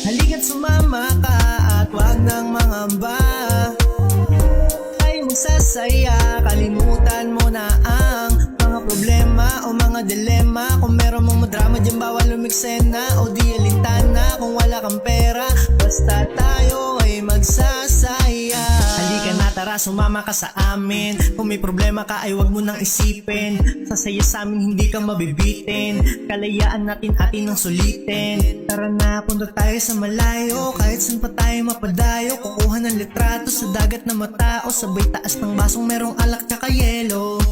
Halika't sumama ka at wag nang mangamba. Tayo magsasaya, kalimutan mo na ang mga problema o mga dilema. Kung meron mong madrama dyan, bawal lumiksena o di alintana. Kung wala kang pera, basta tayo ay magsasaya. Halika na, tara, sumama ka sa amin. Kung may problema ka ay wag mo nang isipin. Sasaya sa amin, hindi ka mabibitin. Kalayaan natin atin ang sulitin. Tara na, punta tayo sa malayo. Kahit saan pa tayo mapadayo. Kukuha ng litrato sa dagat na matao. Sabay taas ng basong merong alak tsaka yelo.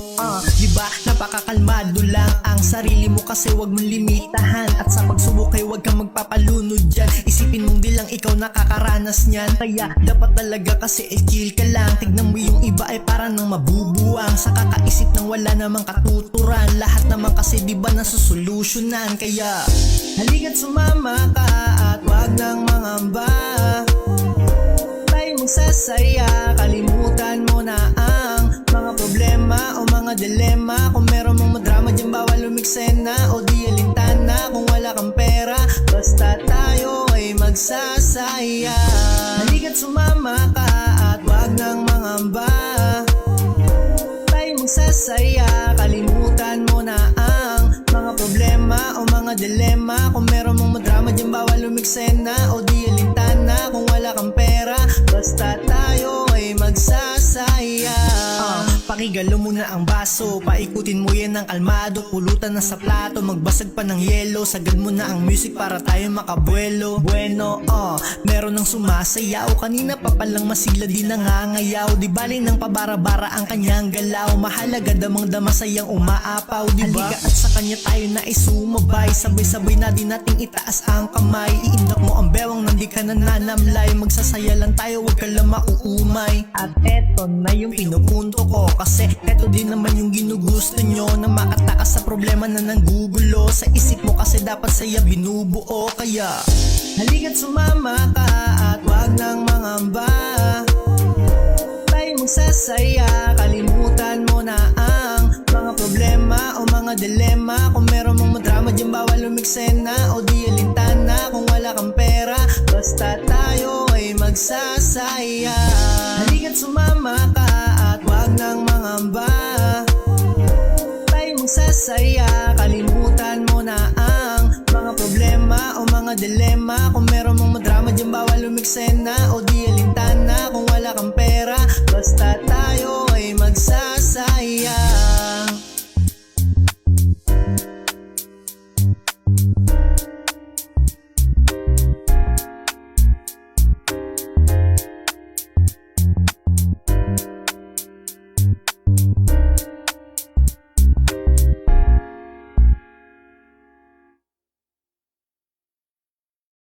Diba, napakakalmado lang ang sarili mo kasi wag mong limitahan. At sa pagsubok ay wag kang magpapalunod dyan. Isipin mong di lang ikaw nakakaranas niyan. Kaya dapat talaga kasi chill ka lang. Tignan mo yung iba ay parang nang mabubuwang. Sa kakaisip ng wala namang katuturan. Lahat naman kasi diba nasusolusyonan. Kaya halika't sumama ka at wag nang mangamba. Tayo magsasaya, kalimutan mo na ang mga problema o mga dilema. Kung meron mong madrama dyan, bawal lumiksena o di alintana. Kung wala kang pera, basta tayo ay magsasaya. Halika't sumama ka at wag nang mangamba. Tayo magsasaya, kalimutan mo na ang mga problema o mga dilema. Kung meron mong madrama dyan, bawal lumiksena o di alintana. Kung wala kang pera, basta tayo ay magsasaya. Pakigalo mo na ang baso, paikutin mo yan ng kalmado. Pulutan na sa plato, magbasag pa ng yelo. Sagad mo na ang music para tayo makabuelo. Bueno, meron ng sumasayaw. Kanina pa palang masigla din nangangayaw. Di bali ng pabara-bara ang kanyang galaw. Mahalaga damang dama sayang umaapaw, diba? Halika at sa kanya tayo na isumabay. Sabay-sabay na din nating itaas ang kamay. Iindak mo ang bewang nandi ka nananamlay. Magsasaya lang tayo, wag ka lang mauumay. At eto na yung pinupunto ko, kasi eto din naman yung ginugusto nyo. Na makatakas sa problema na nanggugulo sa isip mo, kasi dapat saya binubuo. Kaya halika't sumama ka at wag nang mangamba. Tayo magsasaya, kalimutan mo na ang mga problema o mga dilema. Kung meron mong madrama dyan, bawal lumiksena o di alintana. Kung wala kang pera, basta tayo ay magsasaya. Halika't sumama ka at wag nang mangamba. Tayo magsasaya, kalimutan mo na ang mga problema o mga dilema.